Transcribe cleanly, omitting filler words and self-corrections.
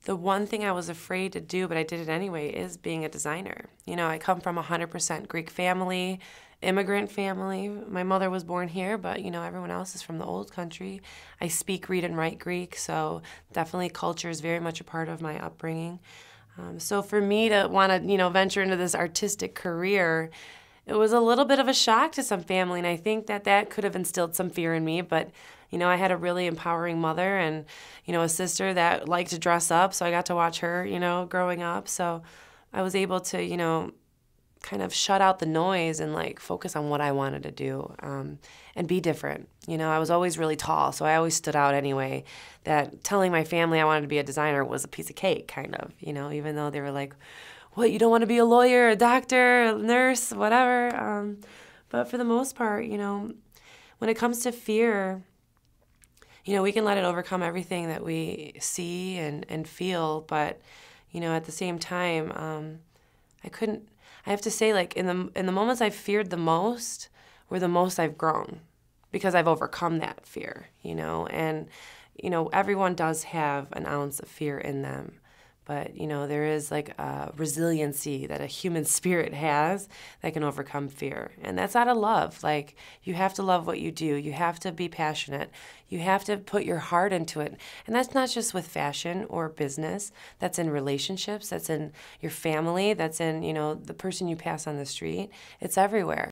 The one thing I was afraid to do, but I did it anyway, is being a designer. You know, I come from a 100% Greek family, immigrant family. My mother was born here, but, you know, everyone else is from the old country. I speak, read, and write Greek, so definitely culture is very much a part of my upbringing. So for me to want to, you know, venture into this artistic career, it was a little bit of a shock to some family, and I think that that could have instilled some fear in me, but you know, I had a really empowering mother and, you know, a sister that liked to dress up, so I got to watch her, you know, growing up. So I was able to, you know, kind of shut out the noise and like focus on what I wanted to do and be different. You know, I was always really tall, so I always stood out anyway. That telling my family I wanted to be a designer was a piece of cake, kind of, you know, even though they were like, what, you don't want to be a lawyer, a doctor, a nurse, whatever. But for the most part, you know, when it comes to fear, you know, we can let it overcome everything that we see and feel, but, you know, at the same time, I have to say, like, in the moments I've feared the most were the most I've grown because I've overcome that fear, you know, and, you know, everyone does have an ounce of fear in them. But, you know, there is like a resiliency that a human spirit has that can overcome fear. And that's out of love. Like, you have to love what you do. You have to be passionate. You have to put your heart into it. And that's not just with fashion or business. That's in relationships. That's in your family. That's in, you know, the person you pass on the street. It's everywhere.